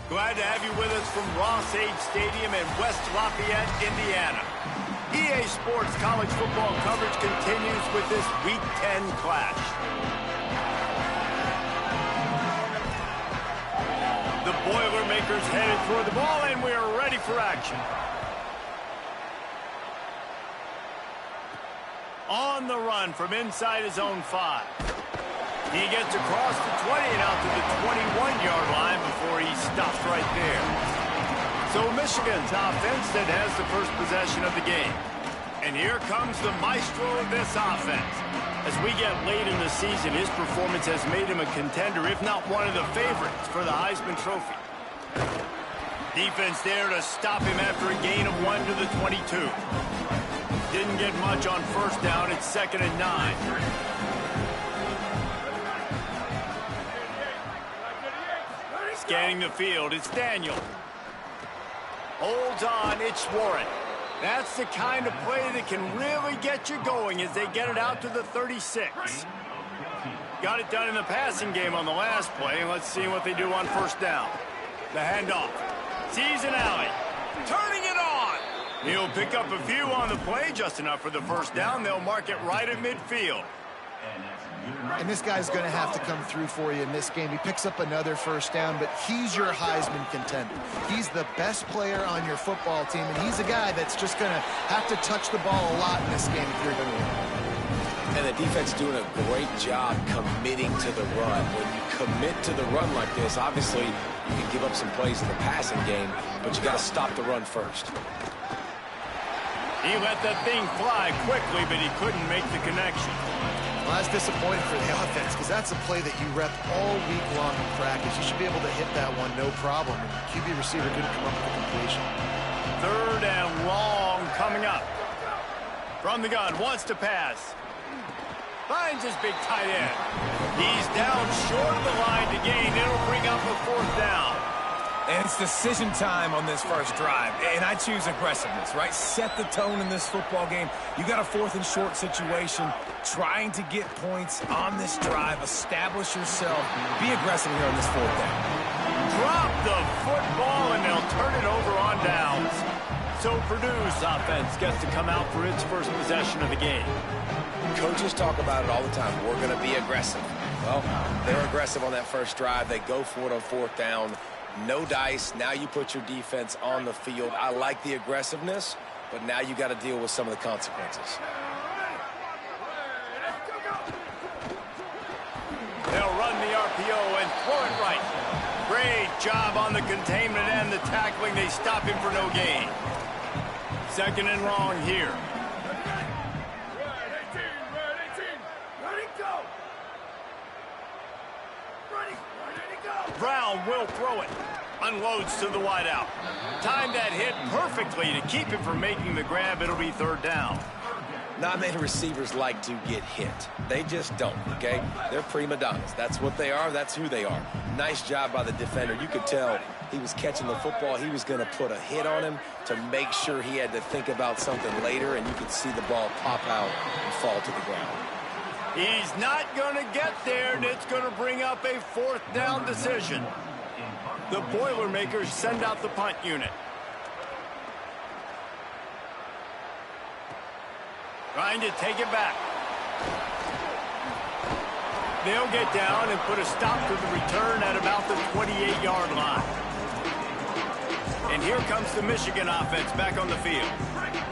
Glad to have you with us from Ross-Age Stadium in West Lafayette, Indiana. EA Sports college football coverage continues with this Week 10 clash. The Boilermakers headed toward the ball, and we are ready for action. On the run from inside his own 5. He gets across the 20 and out to the 21-yard line before he stops right there. So Michigan's offense that has the first possession of the game. And here comes the maestro of this offense. As we get late in the season, his performance has made him a contender, if not one of the favorites, for the Heisman Trophy. Defense there to stop him after a gain of 1 to the 22. Didn't get much on first down. It's 2nd and 9. Scanning the field, it's Daniel. Holds on, it's Warren. That's the kind of play that can really get you going as they get it out to the 36. Got it done in the passing game on the last play, and let's see what they do on first down. The handoff. Sees an alley. Turning it on. He'll pick up a few on the play, just enough for the first down. They'll mark it right at midfield. And this guy's going to have to come through for you in this game. He picks up another first down, but he's your Heisman contender. He's the best player on your football team, and he's a guy that's just going to have to touch the ball a lot in this game if you're going to win. And the defense doing a great job committing to the run. When you commit to the run like this, obviously you can give up some plays in the passing game, but you got to stop the run first. He let that thing fly quickly, but he couldn't make the connection. Well, that's disappointing for the offense because that's a play that you rep all week long in practice. You should be able to hit that one no problem. And the QB receiver couldn't come up with a completion. 3rd and long coming up. From the gun, wants to pass. Finds his big tight end. He's down short of the line to gain. It'll bring up a 4th down. And it's decision time on this first drive. And I choose aggressiveness, right? Set the tone in this football game. You got a 4th and short situation. Trying to get points on this drive. Establish yourself. Be aggressive here on this 4th down. Drop the football, and they'll turn it over on downs. So Purdue's offense gets to come out for its first possession of the game. Coaches talk about it all the time. We're going to be aggressive. Well, they're aggressive on that first drive. They go for it on 4th down. No dice. Now you put your defense on the field. I like the aggressiveness, but now you got to deal with some of the consequences. They'll run the RPO and throw it right. Great job on the containment and the tackling. They stop him for no gain. 2nd and long here. Brown will throw it. Unloads to the wideout. Timed that hit perfectly to keep him from making the grab. It'll be 3rd down. Not many receivers like to get hit. They just don't, okay? They're prima donnas. That's what they are. That's who they are. Nice job by the defender. You could tell he was catching the football. He was going to put a hit on him to make sure he had to think about something later, and you could see the ball pop out and fall to the ground. He's not going to get there, and it's going to bring up a 4th down decision. The Boilermakers send out the punt unit. Trying to take it back. They'll get down and put a stop to the return at about the 28-yard line. And here comes the Michigan offense back on the field.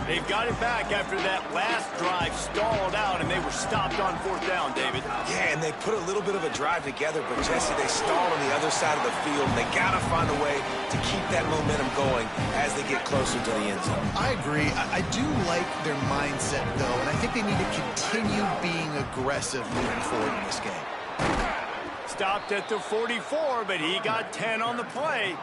They've got it back after that last drive stalled out, and they were stopped on 4th down, David. Yeah, and they put a little bit of a drive together, but, Jesse, they stalled on the other side of the field, and they got to find a way to keep that momentum going as they get closer to the end zone. I agree. I do like their mindset, though, and I think they need to continue being aggressive moving forward in this game. Stopped at the 44, but he got 10 on the play.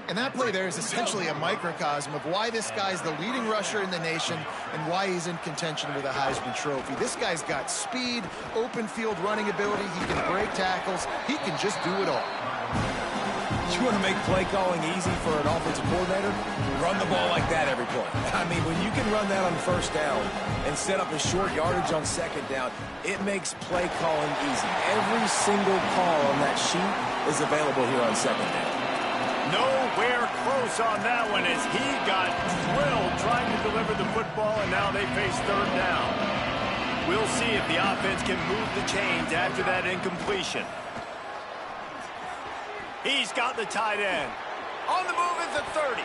And that play there is essentially a microcosm of why this guy's the leading rusher in the nation and why he's in contention with a Heisman Trophy. This guy's got speed, open field running ability. He can break tackles. He can just do it all. You want to make play calling easy for an offensive coordinator? Run the ball like that every play. I mean, when you can run that on first down and set up a short yardage on second down, it makes play calling easy. Every single call on that sheet is available here on second down. Nowhere close on that one as he got drilled trying to deliver the football, and now they face third down. We'll see if the offense can move the chains after that incompletion. He's got the tight end. On the move is the 30.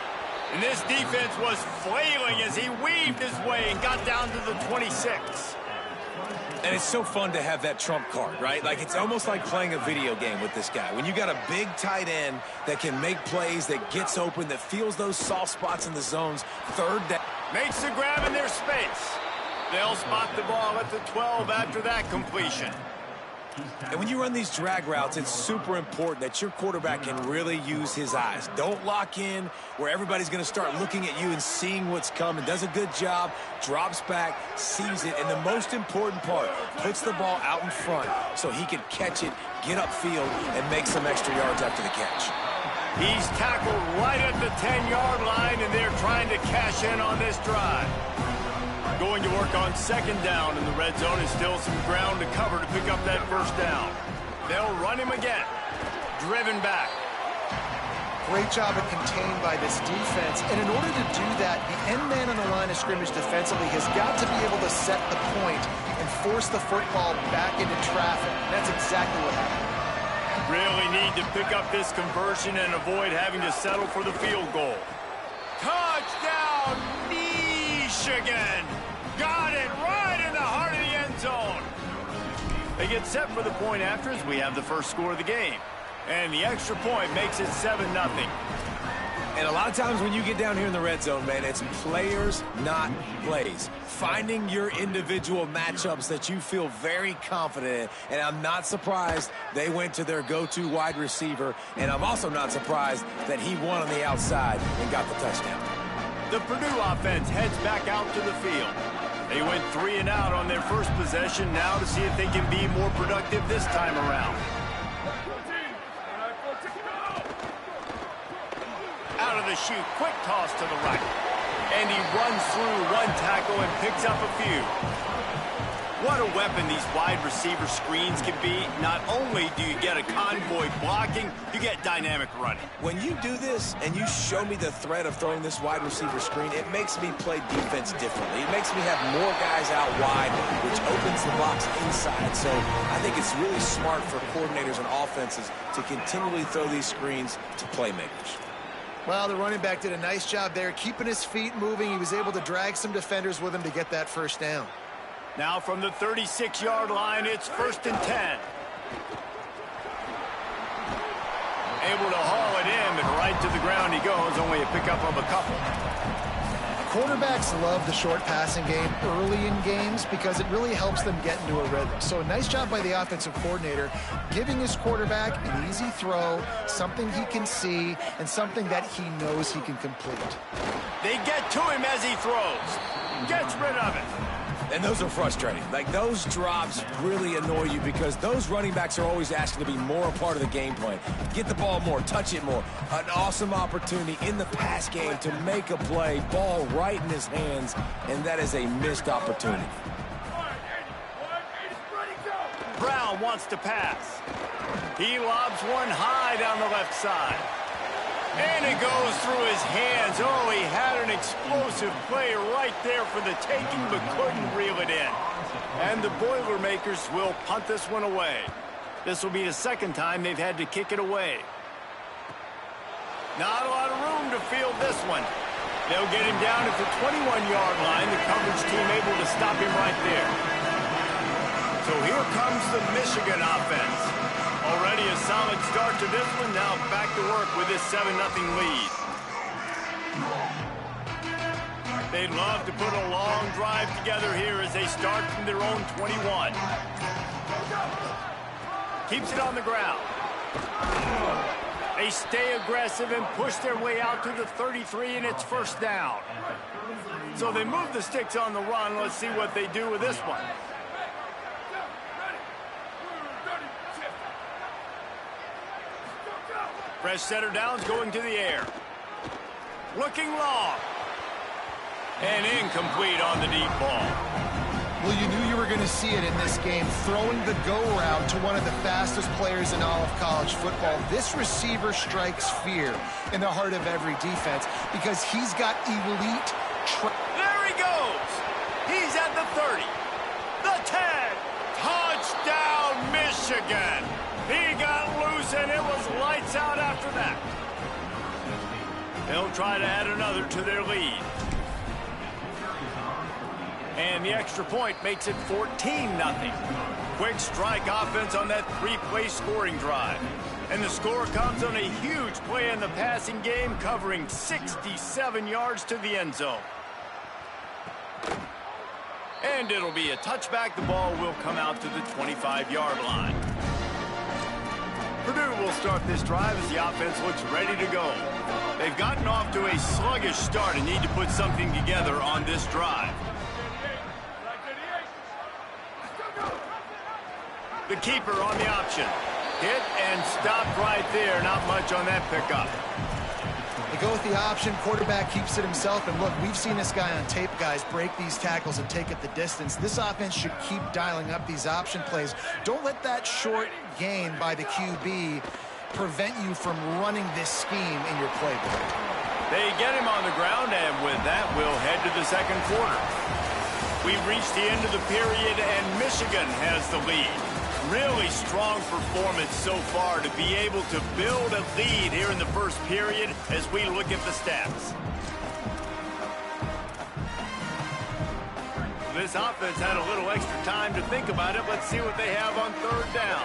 And this defense was flailing as he weaved his way and got down to the 26. And it's so fun to have that trump card, right? Like, it's almost like playing a video game with this guy. When you got a big tight end that can make plays, that gets open, that feels those soft spots in the zones, third down. Makes the grab in their space. They'll spot the ball at the 12 after that completion. And when you run these drag routes, it's super important that your quarterback can really use his eyes. Don't lock in where everybody's going to start looking at you and seeing what's coming. Does a good job, drops back, sees it, and the most important part, puts the ball out in front so he can catch it, get upfield, and make some extra yards after the catch. He's tackled right at the 10-yard line, and they're trying to cash in on this drive. Going to work on second down in the red zone is still some ground to cover to pick up that first down. They'll run him again. Driven back. Great job of contained by this defense. And in order to do that, the end man on the line of scrimmage defensively has got to be able to set the point and force the football back into traffic. That's exactly what happened. Really need to pick up this conversion and avoid having to settle for the field goal. Touchdown, Michigan! Got it right in the heart of the end zone. They get set for the point after as we have the first score of the game. And the extra point makes it 7-0. And a lot of times when you get down here in the red zone, man, it's players, not plays. Finding your individual matchups that you feel very confident in. And I'm not surprised they went to their go-to wide receiver. And I'm also not surprised that he won on the outside and got the touchdown. The Purdue offense heads back out to the field. They went 3 and out on their first possession now to see if they can be more productive this time around. Out of the chute, quick toss to the right. And he runs through one tackle and picks up a few. What a weapon these wide receiver screens can be. Not only do you get a convoy blocking, you get dynamic running. When you do this and you show me the threat of throwing this wide receiver screen, it makes me play defense differently. It makes me have more guys out wide, which opens the box inside. So I think it's really smart for coordinators and offenses to continually throw these screens to playmakers. Well, the running back did a nice job there, keeping his feet moving. He was able to drag some defenders with him to get that first down. Now from the 36-yard line, it's 1st and 10. Able to haul it in, but right to the ground he goes, only a pickup of a couple. Quarterbacks love the short passing game early in games because it really helps them get into a rhythm. So a nice job by the offensive coordinator, giving his quarterback an easy throw, something he can see, and something that he knows he can complete. They get to him as he throws. Gets rid of it. And those are frustrating. Like, those drops really annoy you because those running backs are always asking to be more a part of the game plan. Get the ball more, touch it more. An awesome opportunity in the pass game to make a play, ball right in his hands, and that is a missed opportunity. Brown wants to pass. He lobs one high down the left side. And it goes through his hands. Oh, he had an explosive play right there for the taking, but couldn't reel it in. And the Boilermakers will punt this one away. This will be the second time they've had to kick it away. Not a lot of room to field this one. They'll get him down at the 21-yard line. The coverage team able to stop him right there. So here comes the Michigan offense. Already a solid start to this one. Now back to work with this 7-0 lead. They'd love to put a long drive together here as they start from their own 21. Keeps it on the ground. They stay aggressive and push their way out to the 33, and it's first down. So they move the sticks on the run. Let's see what they do with this one. Fresh setter downs going to the air. Looking long. And incomplete on the deep ball. Well, you knew you were going to see it in this game, throwing the go route to one of the fastest players in all of college football. This receiver strikes fear in the heart of every defense because he's got elite. There he goes. He's at the 30, the 10. Touchdown, Michigan. He got loose, and it was lights out after that. They'll try to add another to their lead. And the extra point makes it 14-0. Quick strike offense on that three-play scoring drive. And the score comes on a huge play in the passing game, covering 67 yards to the end zone. And it'll be a touchback. The ball will come out to the 25-yard line. Purdue will start this drive as the offense looks ready to go. They've gotten off to a sluggish start and need to put something together on this drive. The keeper on the option. Hit and stopped right there. Not much on that pickup. They go with the option. Quarterback keeps it himself. And look, we've seen this guy on tape, guys, break these tackles and take it the distance. This offense should keep dialing up these option plays. Don't let that short gain by the QB prevent you from running this scheme in your playbook. They get him on the ground, and with that, we'll head to the second quarter. We've reached the end of the period, and Michigan has the lead. Really strong performance so far to be able to build a lead here in the first period as we look at the stats. This offense had a little extra time to think about it. Let's see what they have on third down.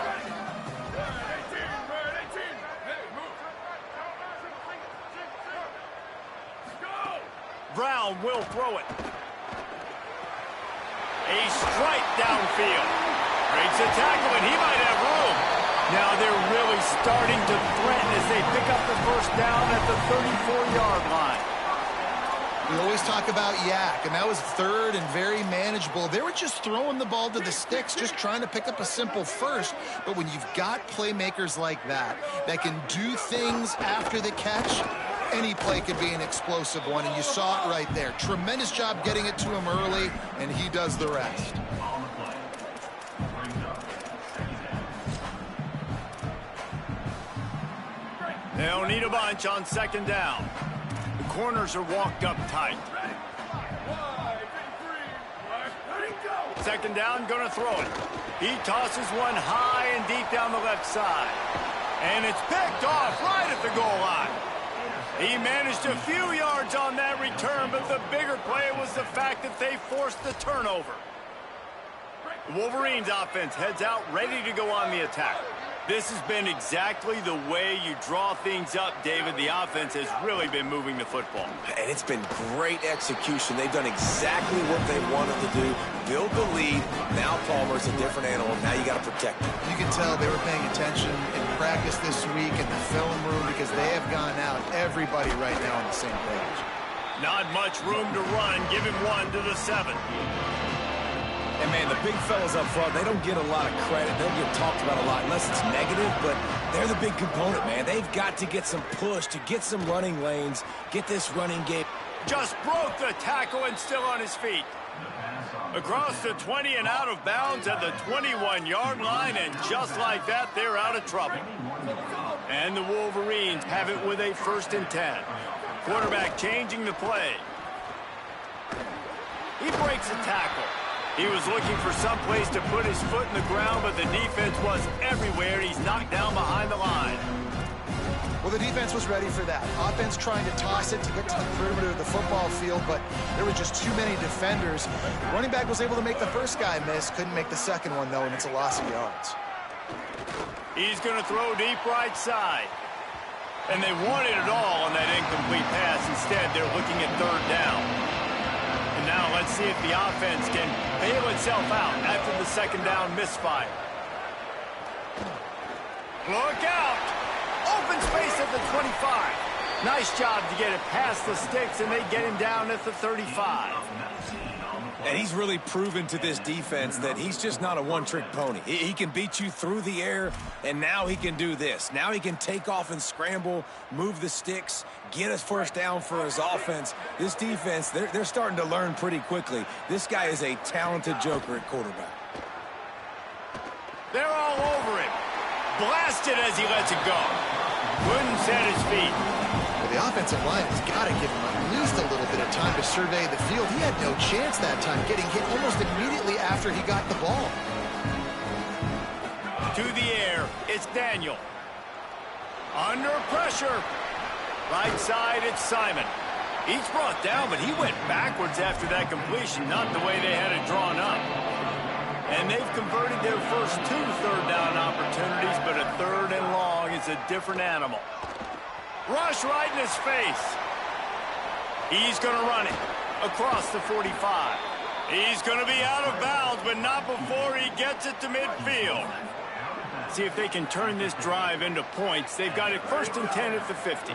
Brown will throw it. A strike downfield. Breaks a tackle, and he might have room. Now they're really starting to threaten as they pick up the first down at the 34-yard line. We always talk about yak, and that was third and very manageable. They were just throwing the ball to the sticks, just trying to pick up a simple first. But when you've got playmakers like that can do things after the catch, any play could be an explosive one, and you saw it right there. Tremendous job getting it to him early, and he does the rest. They'll need a bunch on second down. The corners are walked up tight. Second down, gonna throw it. He tosses one high and deep down the left side. And it's picked off right at the goal line. He managed a few yards on that return, but the bigger play was the fact that they forced the turnover. The Wolverines offense heads out ready to go on the attack. This has been exactly the way you draw things up, David. The offense has really been moving the football. And it's been great execution. They've done exactly what they wanted to do. Build the lead. Now Palmer's a different animal. Now you got to protect him. You can tell they were paying attention in practice this week in the film room because they have gone out, everybody right now on the same page. Not much room to run. Give him one to the 7. And, man, the big fellas up front, they don't get a lot of credit. They don't get talked about a lot unless it's negative, but they're the big component, man. They've got to get some push, to get some running lanes, get this running game. Just broke the tackle and still on his feet. Across the 20 and out of bounds at the 21-yard line, and just like that, they're out of trouble. And the Wolverines have it with a 1st and 10. Quarterback changing the play. He breaks a tackle. He was looking for some place to put his foot in the ground, but the defense was everywhere. He's knocked down behind the line. Well, the defense was ready for that. Offense trying to toss it to get to the perimeter of the football field, but there were just too many defenders. Running back was able to make the first guy miss, couldn't make the second one, though, and it's a loss of yards. He's going to throw deep right side. And they wanted it all on that incomplete pass. Instead, they're looking at third down. And now let's see if the offense can bail itself out after the second down misfire. Look out! Open space at the 25. Nice job to get it past the sticks, and they get him down at the 35. And he's really proven to this defense that he's just not a one-trick pony. He can beat you through the air, and now he can do this. Now he can take off and scramble, move the sticks, get us first down for his offense. This defense, they're starting to learn pretty quickly. This guy is a talented joker at quarterback. They're all over him. Blasted as he lets it go. Couldn't set his feet. Well, the offensive line has got to give him at least a little bit of time to survey the field. He had no chance that time, getting hit almost immediately after he got the ball. To the air, it's Daniel. Under pressure. Right side, it's Simon. He's brought down, but he went backwards after that completion, not the way they had it drawn up. And they've converted their first 2 third-down opportunities, but a 3rd and long is a different animal. Rush right in his face. He's going to run it across the 45. He's going to be out of bounds, but not before he gets it to midfield. See if they can turn this drive into points. They've got it 1st and 10 at the 50.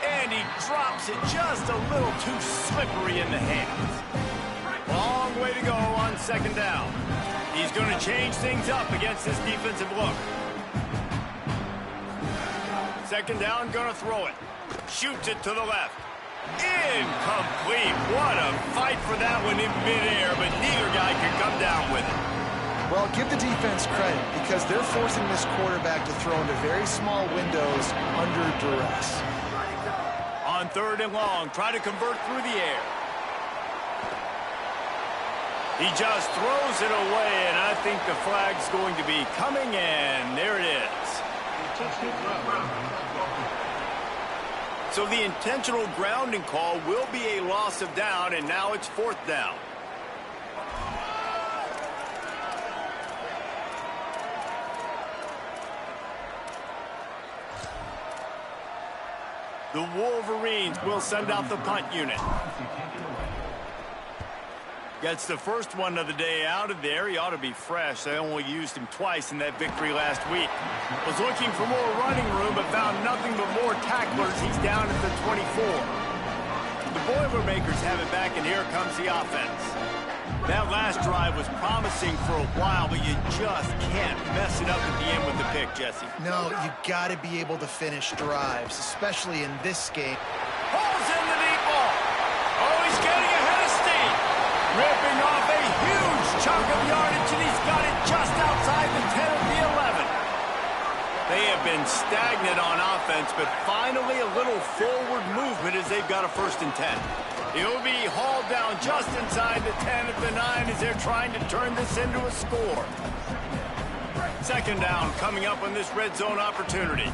And he drops it just a little too slippery in the hands. Long way to go on 2nd down. He's going to change things up against this defensive look. 2nd down, going to throw it. Shoots it to the left. Incomplete. What a fight for that one in midair, but neither guy can come down with it. Well, give the defense credit because they're forcing this quarterback to throw into very small windows under duress. On 3rd and long, try to convert through the air. He just throws it away, and I think the flag's going to be coming, and there it is. So the intentional grounding call will be a loss of down, and now it's 4th down. The Wolverines will send out the punt unit. Gets the first one of the day out of there. He ought to be fresh. They only used him twice in that victory last week. Was looking for more running room, but found nothing but more tacklers. He's down at the 24. The Boilermakers have it back, and here comes the offense. That last drive was promising for a while, but you just can't mess it up at the end with the pick, Jesse. No, you got to be able to finish drives, especially in this game. Pulls in the deep ball. Oh, he's getting ahead of steam. Ripping off a huge chunk of yardage, and he's got it just outside the 10 of the 11. They have been stagnant on offense, but finally a little forward movement as they've got a 1st and 10. He'll be hauled down just inside the 10 of the 9 as they're trying to turn this into a score. 2nd down coming up on this red zone opportunity.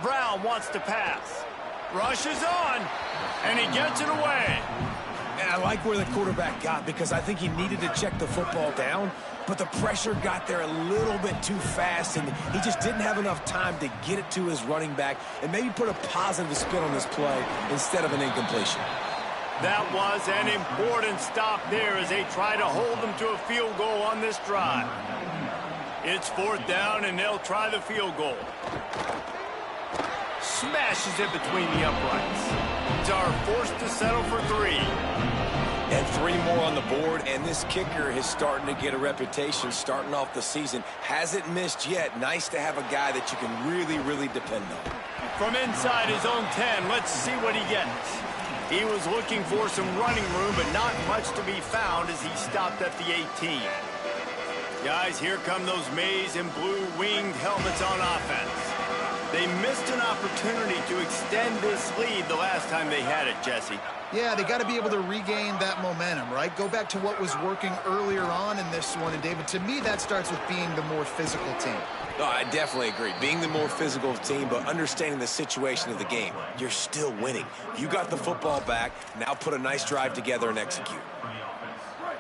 Brown wants to pass. Rushes on, and he gets it away. And I like where the quarterback got because I think he needed to check the football down, but the pressure got there a little bit too fast, and he just didn't have enough time to get it to his running back and maybe put a positive spin on this play instead of an incompletion. That was an important stop there as they try to hold them to a field goal on this drive. It's 4th down, and they'll try the field goal. Smashes it between the uprights. Are forced to settle for 3. And 3 more on the board, and this kicker is starting to get a reputation starting off the season. Hasn't missed yet. Nice to have a guy that you can really, really depend on. From inside his own 10, let's see what he gets. He was looking for some running room, but not much to be found as he stopped at the 18. Guys, here come those maize and blue winged helmets on offense. They missed an opportunity to extend this lead the last time they had it, Jesse. Yeah, they got to be able to regain that momentum, right? Go back to what was working earlier on in this one. And, David, to me, that starts with being the more physical team. No, I definitely agree. Being the more physical team, but understanding the situation of the game. You're still winning. You got the football back. Now put a nice drive together and execute.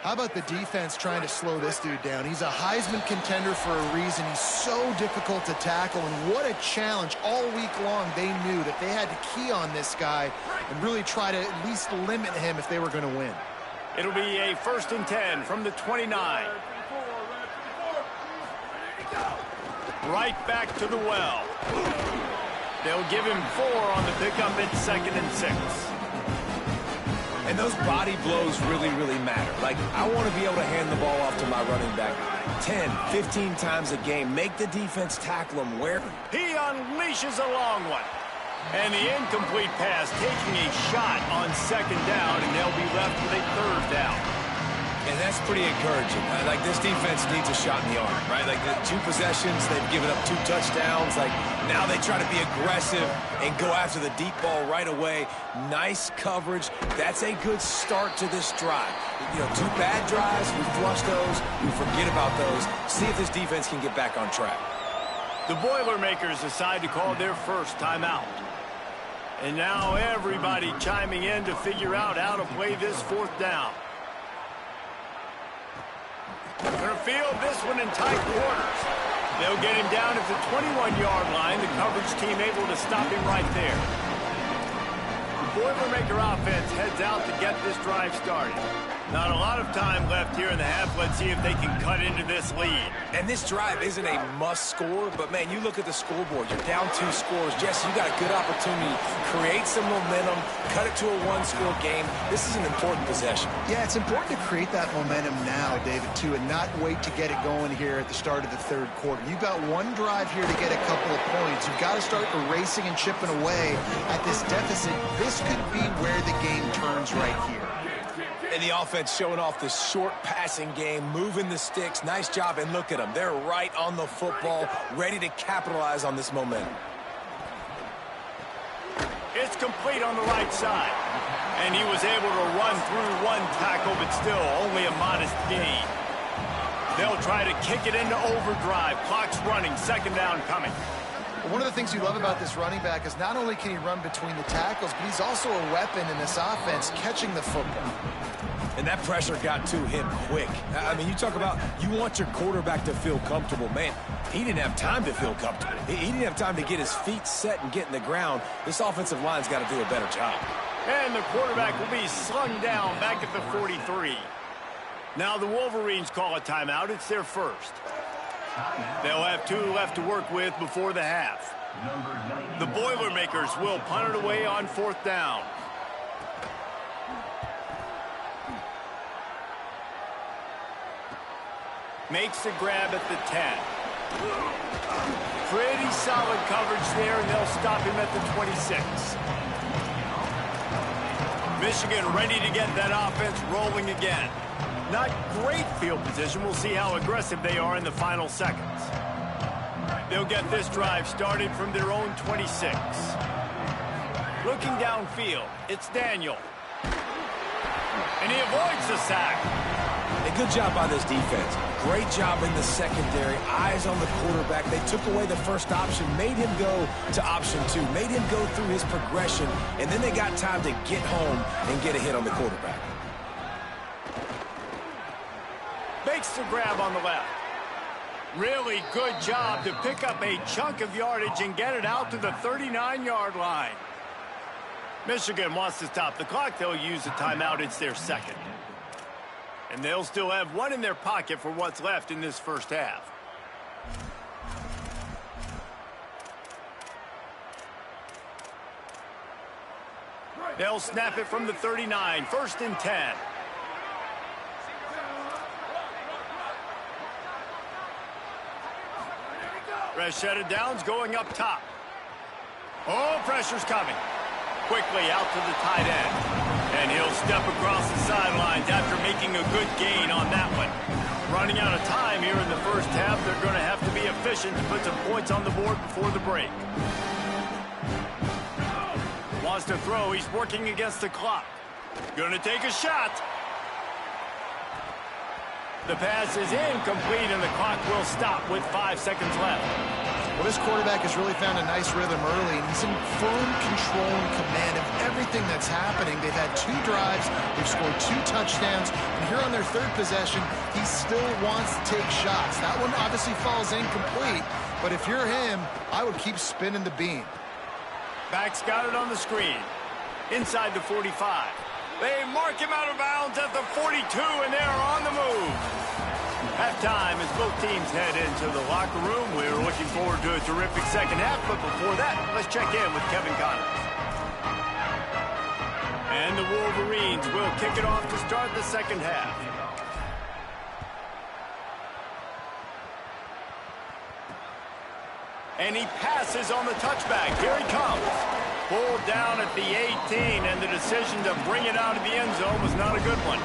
How about the defense trying to slow this dude down? He's a Heisman contender for a reason. He's so difficult to tackle, and what a challenge. All week long, they knew that they had to key on this guy and really try to at least limit him if they were going to win. It'll be a 1st and 10 from the 29. Right back to the well. They'll give him 4 on the pickup at 2nd and 6. And those body blows really, really matter. Like, I want to be able to hand the ball off to my running back 10, 15 times a game. Make the defense tackle him where he unleashes a long one. And the incomplete pass taking a shot on 2nd down, and they'll be left with a 3rd down. And that's pretty encouraging. Like, this defense needs a shot in the arm, right? Like, the 2 possessions, they've given up 2 touchdowns. Like, now they try to be aggressive and go after the deep ball right away. Nice coverage. That's a good start to this drive. You know, 2 bad drives, we flush those, we forget about those. See if this defense can get back on track. The Boilermakers decide to call their first timeout. And now everybody chiming in to figure out how to play this 4th down. Gonna field this one in tight quarters. They'll get him down at the 21-yard line. The coverage team able to stop him right there. The Boilermaker offense heads out to get this drive started. Not a lot of time left here in the half. Let's see if they can cut into this lead. And this drive isn't a must score, but man, you look at the scoreboard. You're down 2 scores. Jesse, you got a good opportunity to create some momentum, cut it to a 1-score game. This is an important possession. Yeah, it's important to create that momentum now, David, too, and not wait to get it going here at the start of the 3rd quarter. You've got 1 drive here to get a couple of points. You've got to start erasing and chipping away at this deficit. This could be where the game turns right here. And the offense showing off the short passing game, moving the sticks. Nice job, and look at them. They're right on the football, ready to capitalize on this momentum. It's complete on the right side. And he was able to run through 1 tackle, but still only a modest gain. They'll try to kick it into overdrive. Clock's running, 2nd down coming. One of the things you love about this running back is not only can he run between the tackles, but he's also a weapon in this offense, catching the football. And that pressure got to him quick. I mean, you talk about you want your quarterback to feel comfortable. Man, he didn't have time to feel comfortable. He didn't have time to get his feet set and get in the ground. This offensive line's got to do a better job. And the quarterback will be slung down back at the 43. Now the Wolverines call a timeout. It's their first. They'll have 2 left to work with before the half. The Boilermakers will punt it away on 4th down. Makes the grab at the 10. Pretty solid coverage there, and they'll stop him at the 26. Michigan ready to get that offense rolling again. Not great field position. We'll see how aggressive they are in the final seconds. They'll get this drive started from their own 26. Looking downfield, it's Daniel. And he avoids the sack. A good job by this defense. Great job in the secondary. Eyes on the quarterback. They took away the first option, made him go to option 2, made him go through his progression, and then they got time to get home and get a hit on the quarterback. Makes the grab on the left. Really good job to pick up a chunk of yardage and get it out to the 39-yard line. Michigan wants to stop the clock. They'll use a timeout. It's their 2nd. And they'll still have 1 in their pocket for what's left in this first half. They'll snap it from the 39. 1st and 10. Rashad Downs going up top. Oh, pressure's coming. Quickly out to the tight end. And he'll step across the sidelines after making a good gain on that one. Running out of time here in the first half. They're going to have to be efficient to put some points on the board before the break. Wants to throw. He's working against the clock. Going to take a shot. The pass is incomplete, and the clock will stop with 5 seconds left. Well, this quarterback has really found a nice rhythm early, and he's in firm control and command of everything that's happening. They've had 2 drives, they've scored 2 touchdowns, and here on their 3rd possession, he still wants to take shots. That one obviously falls incomplete, but if you're him, I would keep spinning the beam. Back's got it on the screen. Inside the 45. They mark him out of bounds at the 42, and they're on the move. Halftime as both teams head into the locker room. We're looking forward to a terrific second half, but before that, let's check in with Kevin Connors. And the Wolverines will kick it off to start the second half. And he passes on the touchback. Here he comes. Pulled down at the 18, and the decision to bring it out of the end zone was not a good one.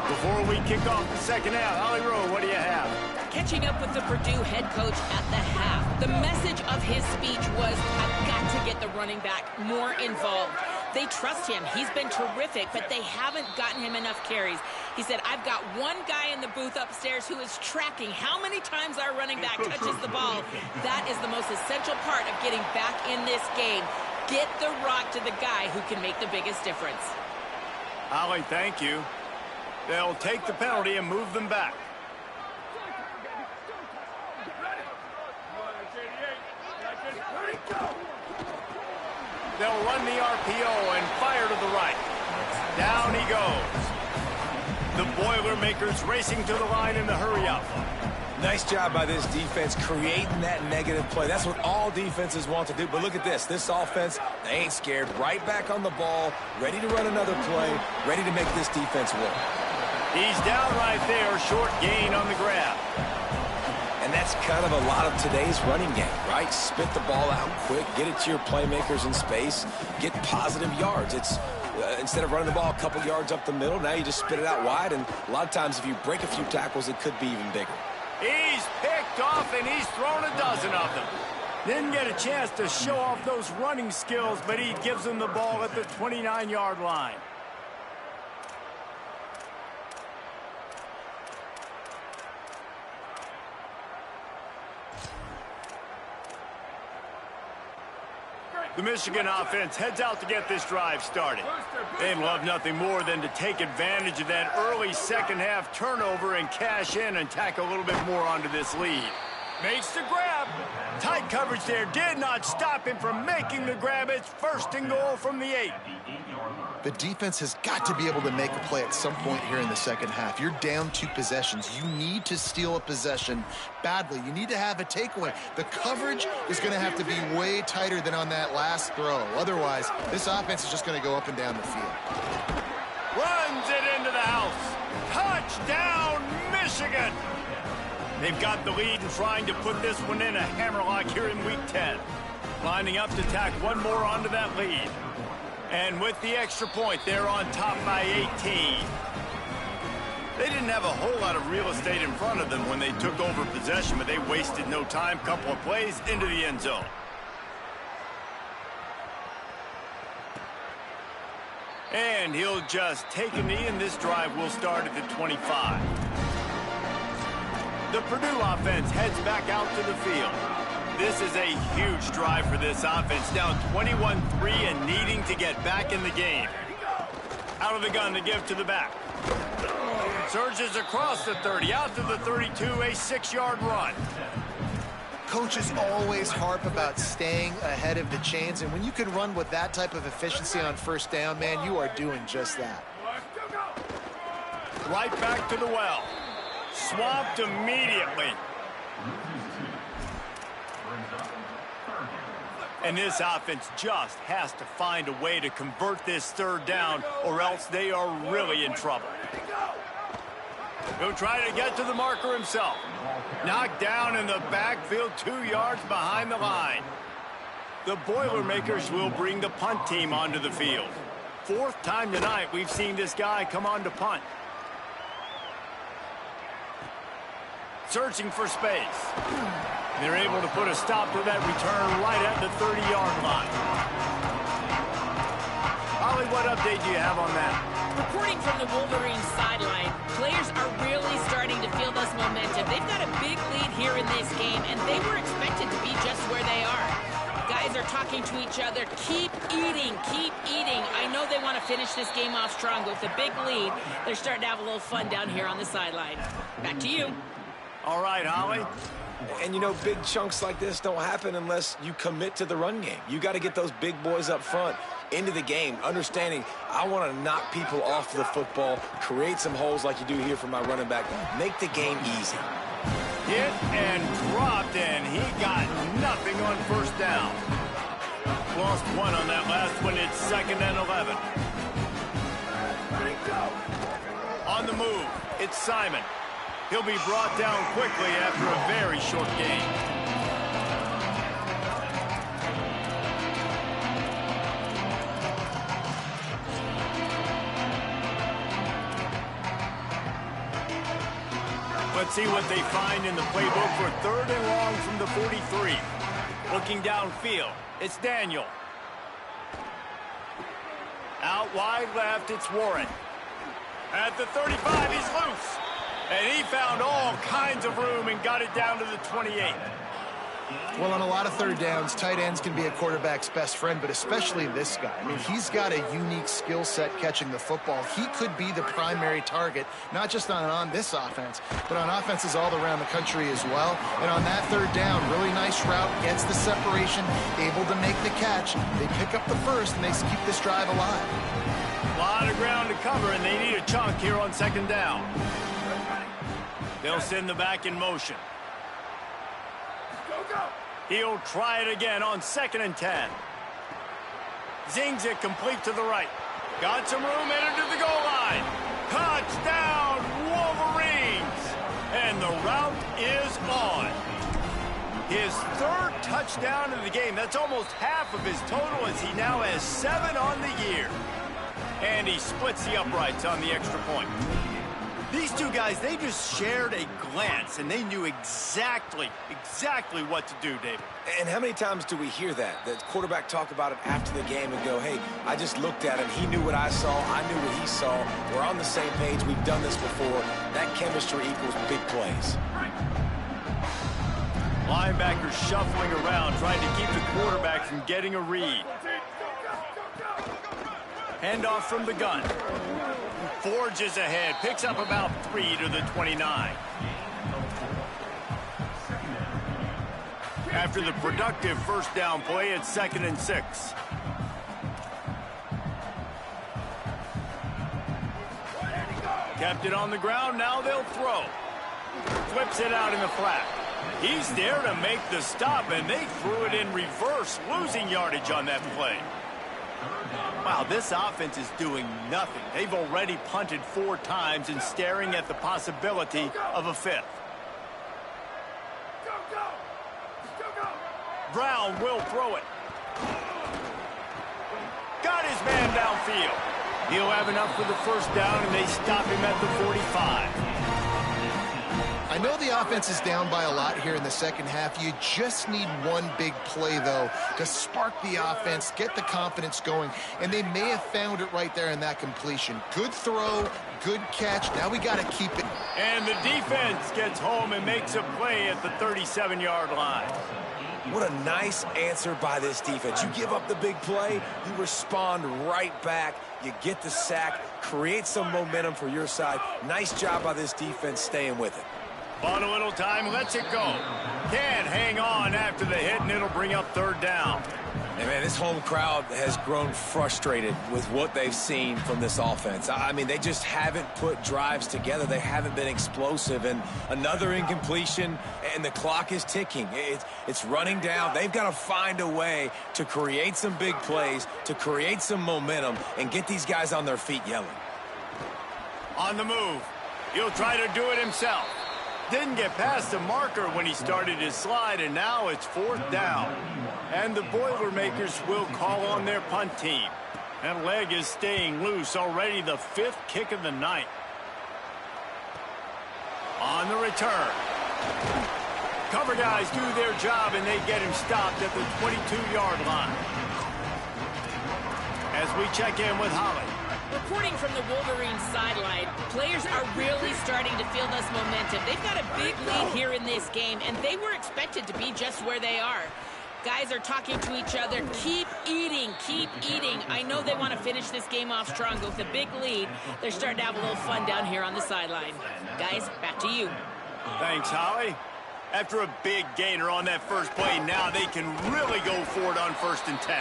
Before we kick off the second half, Holly Rowe, what do you have? Catching up with the Purdue head coach at the half. The message of his speech was, I've got to get the running back more involved. They trust him. He's been terrific, but they haven't gotten him enough carries. He said, I've got one guy in the booth upstairs who is tracking how many times our running back touches the ball. That is the most essential part of getting back in this game. Get the rock to the guy who can make the biggest difference. Holly, thank you. They'll take the penalty and move them back. They'll run the RPO and fire to the right. Down he goes. The Boilermakers racing to the line in the hurry-up. Nice job by this defense creating that negative play. That's what all defenses want to do. But look at this. This offense, they ain't scared. Right back on the ball, ready to run another play, ready to make this defense work. He's down right there, short gain on the grab. And that's kind of a lot of today's running game, right? Spit the ball out quick, get it to your playmakers in space, get positive yards. It's instead of running the ball a couple yards up the middle, now you just spit it out wide, and a lot of times if you break a few tackles, it could be even bigger. He's picked off, and he's thrown a dozen of them. Didn't get a chance to show off those running skills, but he gives them the ball at the 29-yard line. The Michigan offense heads out to get this drive started. They'd love nothing more than to take advantage of that early second-half turnover and cash in and tack a little bit more onto this lead. Makes the grab. Tight coverage there did not stop him from making the grab. It's first and goal from the 8. The defense has got to be able to make a play at some point here in the second half. You're down 2 possessions. You need to steal a possession badly. You need to have a takeaway. The coverage is going to have to be way tighter than on that last throw. Otherwise, this offense is just going to go up and down the field. Runs it into the house. Touchdown, Michigan! They've got the lead and trying to put this one in a hammerlock here in Week 10. Lining up to tack one more onto that lead. And with the extra point, they're on top by 18. They didn't have a whole lot of real estate in front of them when they took over possession, but they wasted no time. Couple of plays into the end zone. And he'll just take a knee, and this drive will start at the 25. The Purdue offense heads back out to the field. This is a huge drive for this offense, down 21-3 and needing to get back in the game. Out of the gun to give to the back. Surges across the 30, out to the 32, a 6-yard run. Coaches always harp about staying ahead of the chains, and when you can run with that type of efficiency on first down, man, you are doing just that. Right back to the well. Swamped immediately. And this offense just has to find a way to convert this third down, or else they are really in trouble. He'll try to get to the marker himself. Knocked down in the backfield, 2 yards behind the line. The Boilermakers will bring the punt team onto the field. 4th time tonight we've seen this guy come on to punt. Searching for space. They're able to put a stop to that return right at the 30-yard line. Holly, what update do you have on that? Reporting from the Wolverines sideline, players are really starting to feel this momentum. They've got a big lead here in this game, and they were expected to be just where they are. Guys are talking to each other. Keep eating, keep eating. I know they want to finish this game off strong, but with a big lead, they're starting to have a little fun down here on the sideline. Back to you. All right, Holly. And, you know, big chunks like this don't happen unless you commit to the run game. You got to get those big boys up front into the game, understanding I want to knock people off the football, create some holes like you do here for my running back, make the game easy. Hit and dropped, and he got nothing on first down. Lost one on that last one. It's 2nd and 11. On the move, it's Simon. He'll be brought down quickly after a very short gain. Let's see what they find in the playbook for 3rd and long from the 43. Looking downfield, it's Daniel. Out wide left, it's Warren. At the 35, he's loose. And he found all kinds of room and got it down to the 28. Well, on a lot of 3rd downs, tight ends can be a quarterback's best friend, but especially this guy. I mean, he's got a unique skill set catching the football. He could be the primary target, not just on this offense, but on offenses all around the country as well. And on that 3rd down, really nice route, gets the separation, able to make the catch. They pick up the first, and they keep this drive alive. A lot of ground to cover, and they need a chunk here on 2nd down. They'll send the back in motion. He'll try it again on 2nd and 10. Zings it complete to the right. Got some room, entered to the goal line. Touchdown, Wolverines! And the route is on. His 3rd touchdown of the game. That's almost half of his total as he now has 7 on the year. And he splits the uprights on the extra point. These two guys, they just shared a glance, and they knew exactly what to do, David. And how many times do we hear that? The quarterback talk about it after the game and go, hey, I just looked at him. He knew what I saw. I knew what he saw. We're on the same page. We've done this before. That chemistry equals big plays. Linebackers shuffling around, trying to keep the quarterback from getting a read. Handoff from the gun. Forges ahead, picks up about 3 to the 29. After the productive first down play, it's 2nd and 6. Kept it on the ground, now they'll throw. Flips it out in the flat. He's there to make the stop, and they threw it in reverse, losing yardage on that play. Wow, this offense is doing nothing. They've already punted 4 times and staring at the possibility of a 5th. Brown will throw it. Got his man downfield. He'll have enough for the first down, and they stop him at the 45. I know the offense is down by a lot here in the second half. You just need one big play, though, to spark the offense, get the confidence going, and they may have found it right there in that completion. Good throw, good catch. Now we got to keep it. And the defense gets home and makes a play at the 37-yard line. What a nice answer by this defense. You give up the big play, you respond right back, you get the sack, create some momentum for your side. Nice job by this defense staying with it. On a little time, lets it go. Can't hang on after the hit, and it'll bring up 3rd down. And man, this home crowd has grown frustrated with what they've seen from this offense. I mean, they just haven't put drives together. They haven't been explosive. And another incompletion, and the clock is ticking. It's running down. They've got to find a way to create some big plays, to create some momentum, and get these guys on their feet yelling. On the move. He'll try to do it himself. Didn't get past the marker when he started his slide, and now it's 4th down. And the Boilermakers will call on their punt team. That leg is staying loose, already the 5th kick of the night. On the return. Cover guys do their job, and they get him stopped at the 22-yard line. As we check in with Holly. Reporting from the Wolverines sideline, players are really starting to feel this momentum. They've got a big lead here in this game, and they were expected to be just where they are. Guys are talking to each other. Keep eating, keep eating. I know they want to finish this game off strong, but with a big lead, they're starting to have a little fun down here on the sideline. Guys, back to you. Thanks, Holly. After a big gainer on that first play, now they can really go for it on 1st and 10.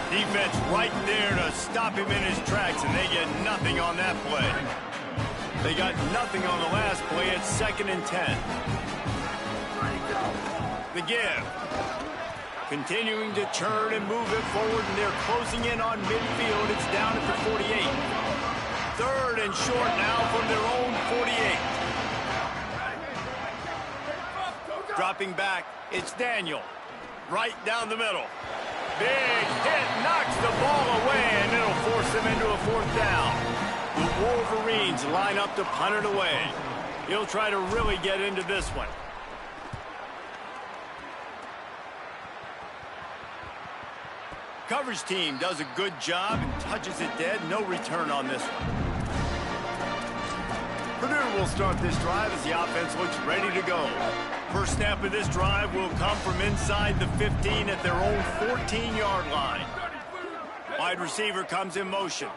Defense right there to stop him in his tracks, and they get nothing on that play. They got nothing on the last play at 2nd and 10. The give. Continuing to turn and move it forward, and they're closing in on midfield. It's down at the 48. 3rd and short now from their own 48. Dropping back, it's Daniel. Right down the middle. Big hit, knocks the ball away, and it'll force them into a 4th down. The Wolverines line up to punt it away. He'll try to really get into this one. Coverage team does a good job and touches it dead. No return on this one. Purdue will start this drive as the offense looks ready to go. First snap of this drive will come from inside the 15 at their own 14-yard line. Wide receiver comes in motion.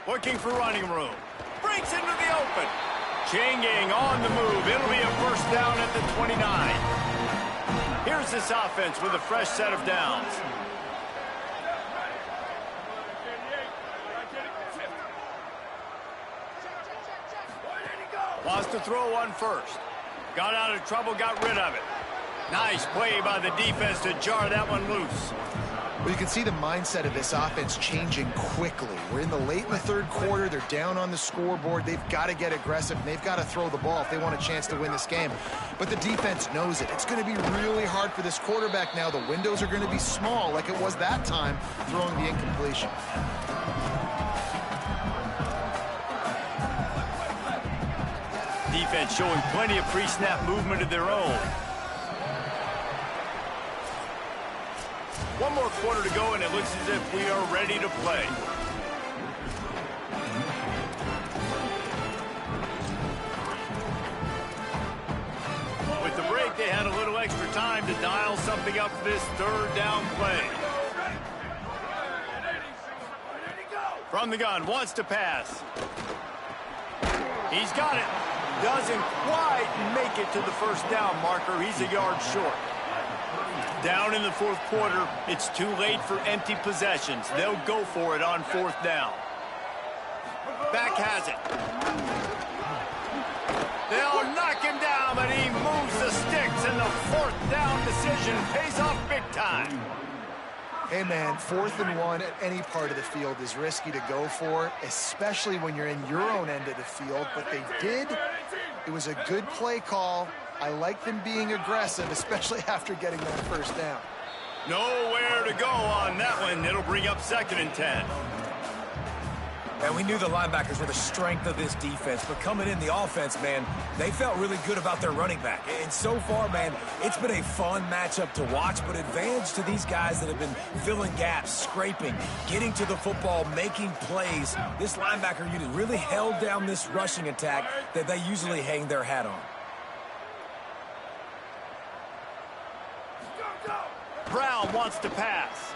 Looking for running room. Breaks into the open. Changing on the move. It'll be a 1st down at the 29. Here's this offense with a fresh set of downs. Lost to throw on 1st. Got out of trouble, got rid of it. Nice play by the defense to jar that one loose. Well, you can see the mindset of this offense changing quickly. We're in the late in the 3rd quarter. They're down on the scoreboard. They've got to get aggressive, and they've got to throw the ball if they want a chance to win this game. But the defense knows it. It's going to be really hard for this quarterback now. The windows are going to be small like it was that time throwing the incompletion. Defense showing plenty of pre-snap movement of their own. One more quarter to go, and it looks as if we are ready to play. With the break, they had a little extra time to dial something up for this 3rd down play. From the gun, wants to pass. He's got it. Doesn't quite make it to the 1st down marker. He's a yard short. Down in the 4th quarter, it's too late for empty possessions. They'll go for it on 4th down. Back has it. They'll knock him down, but he moves the sticks, and the 4th down decision pays off big time. Hey, man, 4th and 1 at any part of the field is risky to go for, especially when you're in your own end of the field. But they did. It was a good play call. I like them being aggressive, especially after getting that 1st down. Nowhere to go on that one. It'll bring up 2nd and 10. And we knew the linebackers were the strength of this defense, but coming in the offense, man, they felt really good about their running back. And so far, man, it's been a fun matchup to watch, but advantage to these guys that have been filling gaps, scraping, getting to the football, making plays. This linebacker unit really held down this rushing attack that they usually hang their hat on. Brown wants to pass.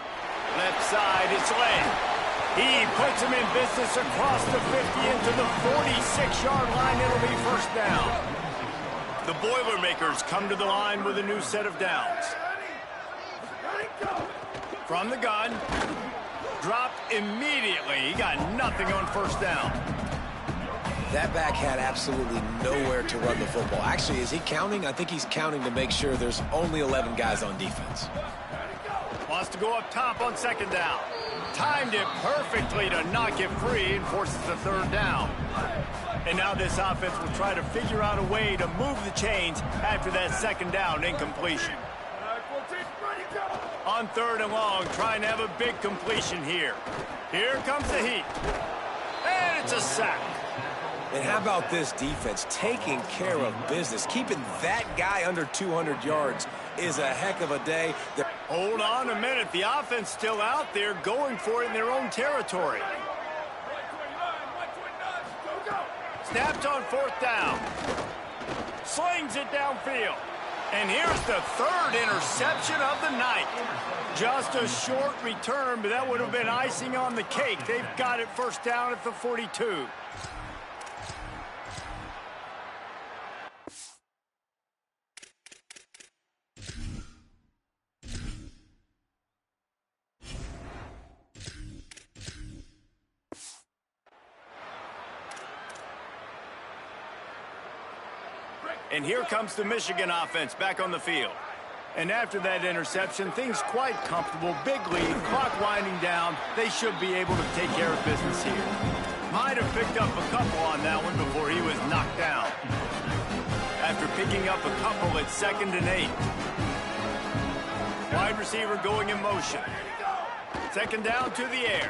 Left side, it's Lane. He puts him in business across the 50 into the 46-yard line. It'll be 1st down. The Boilermakers come to the line with a new set of downs. From the gun. Dropped immediately. He got nothing on 1st down. That back had absolutely nowhere to run the football. Actually, is he counting? I think he's counting to make sure there's only 11 guys on defense. Wants to go up top on 2nd down. Timed it perfectly to knock it free and forces the 3rd down. And now this offense will try to figure out a way to move the chains after that 2nd down incompletion. On 3rd and long, trying to have a big completion here. Here comes the heat. And it's a sack. And how about this defense taking care of business? Keeping that guy under 200 yards is a heck of a day. Hold on a minute. The offense still out there going for it in their own territory. Snapped on 4th down. Slings it downfield. And here's the 3rd interception of the night. Just a short return, but that would have been icing on the cake. They've got it 1st down at the 42. And here comes the Michigan offense back on the field. And after that interception, things quite comfortable. Big lead, clock winding down. They should be able to take care of business here. Might have picked up a couple on that one before he was knocked down. After picking up a couple, it's 2nd and 8. Wide receiver going in motion. 2nd down to the air.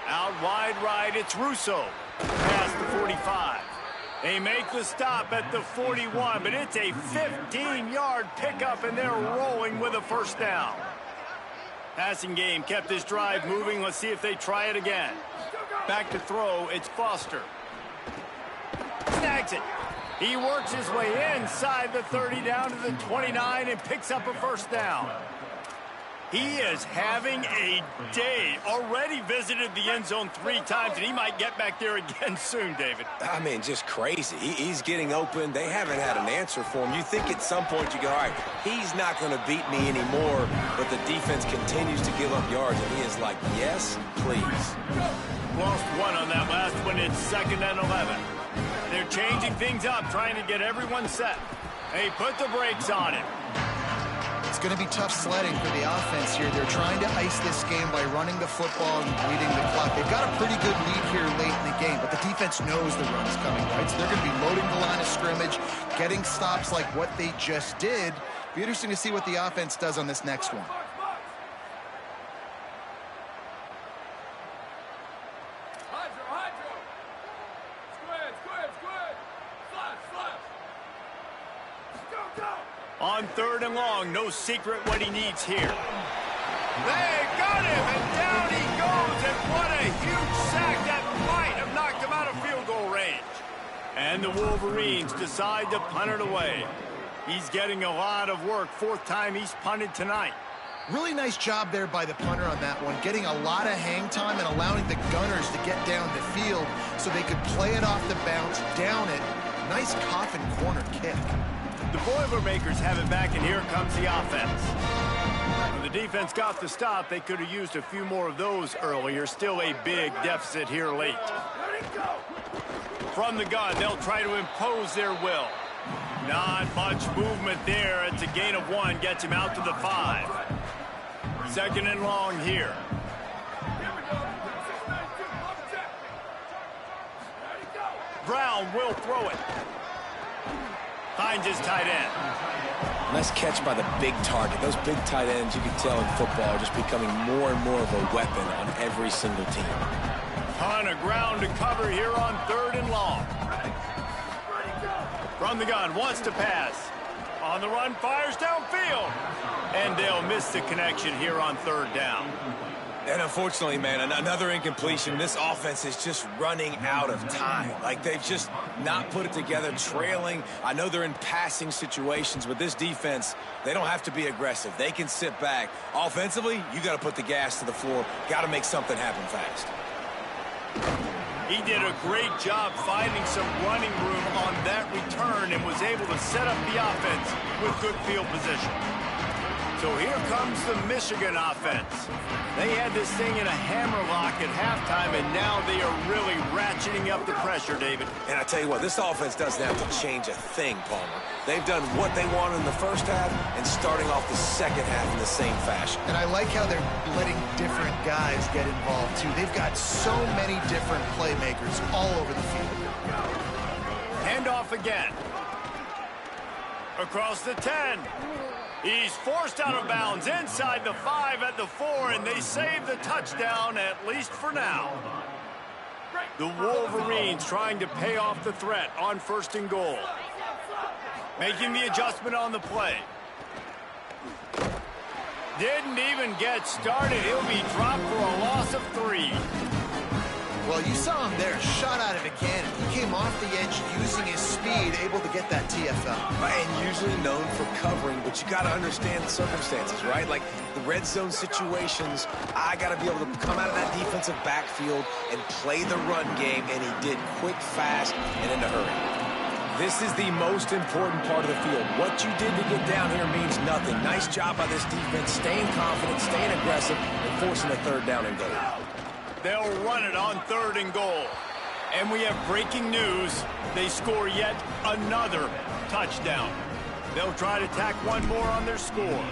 Out wide right, it's Russo. Past the 45. They make the stop at the 41, but it's a 15-yard pickup, and they're rolling with a 1st down. Passing game kept this drive moving. Let's see if they try it again. Back to throw, it's Foster. Snags it. He works his way inside the 30 down to the 29 and picks up a 1st down. He is having a day. Already visited the end zone 3 times, and he might get back there again soon, David. I mean, just crazy. He's getting open. They haven't had an answer for him. You think at some point you go, all right, he's not going to beat me anymore, but the defense continues to give up yards, and he is like, yes, please. Lost 1 on that last one. It's 2nd and 11. They're changing things up, trying to get everyone set. They put the brakes on it. It's going to be tough sledding for the offense here. They're trying to ice this game by running the football and bleeding the clock. They've got a pretty good lead here late in the game, but the defense knows the run's coming, right? So they're going to be loading the line of scrimmage, getting stops like what they just did. Be interesting to see what the offense does on this next one. On 3rd and long, no secret what he needs here. They got him, and down he goes, and what a huge sack that might have knocked him out of field goal range. And the Wolverines decide to punt it away. He's getting a lot of work, 4th time he's punted tonight. Really nice job there by the punter on that one, getting a lot of hang time and allowing the Gunners to get down the field so they could play it off the bounce, down it. Nice coffin corner kick. The Boilermakers have it back, and here comes the offense. When the defense got the stop, they could have used a few more of those earlier. Still a big deficit here late. From the gun, they'll try to impose their will. Not much movement there. It's a gain of 1, gets him out to the 5. 2nd and long here. Brown will throw it. Finds his tight end. Nice catch by the big target. Those big tight ends, you can tell in football, are just becoming more and more of a weapon on every single team. Ton of ground to cover here on 3rd and long. From the gun, wants to pass. On the run, fires downfield. And they'll miss the connection here on 3rd down. And unfortunately, man, another incompletion. This offense is just running out of time. Like, they've just not put it together, trailing. I know they're in passing situations, but this defense, they don't have to be aggressive. They can sit back. Offensively, you got to put the gas to the floor. Got to make something happen fast. He did a great job finding some running room on that return and was able to set up the offense with good field position. So here comes the Michigan offense. They had this thing in a hammerlock at halftime, and now they are really ratcheting up the pressure, David. And I tell you what, this offense doesn't have to change a thing, Palmer. They've done what they wanted in the 1st half and starting off the 2nd half in the same fashion. And I like how they're letting different guys get involved, too. They've got so many different playmakers all over the field. Handoff again. Across the 10. He's forced out of bounds inside the 5 at the 4, and they save the touchdown, at least for now. The Wolverines trying to pay off the threat on 1st and goal. Making the adjustment on the play. Didn't even get started. He'll be dropped for a loss of 3. Well, you saw him there, shot out of a cannon. He came off the edge using his speed, able to get that TFL. And usually known for covering, but you got to understand the circumstances, right? Like the red zone situations, I got to be able to come out of that defensive backfield and play the run game, and he did quick, fast, and in a hurry. This is the most important part of the field. What you did to get down here means nothing. Nice job by this defense, staying confident, staying aggressive, and forcing a 3rd down and goal. They'll run it on 3rd and goal. And we have breaking news. They score yet another touchdown. They'll try to tack one more on their score.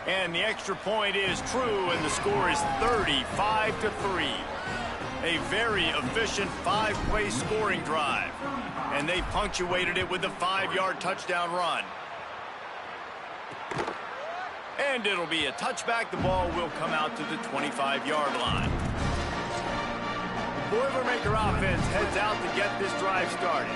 And the extra point is true, and the score is 35-3. A very efficient 5-play scoring drive. And they punctuated it with a 5-yard touchdown run. And it'll be a touchback. The ball will come out to the 25-yard line. Boilermaker offense heads out to get this drive started.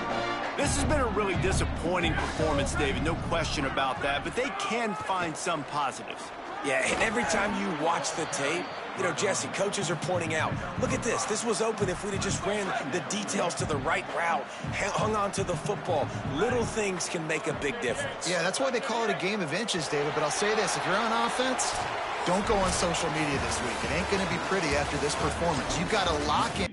This has been a really disappointing performance, David, no question about that, but they can find some positives. Yeah, and every time you watch the tape, you know, Jesse, coaches are pointing out, look at this. This was open if we'd have just ran the details to the right route, hung on to the football. Little things can make a big difference. Yeah, that's why they call it a game of inches, David. But I'll say this, if you're on offense, don't go on social media this week. It ain't going to be pretty after this performance. You've got to lock in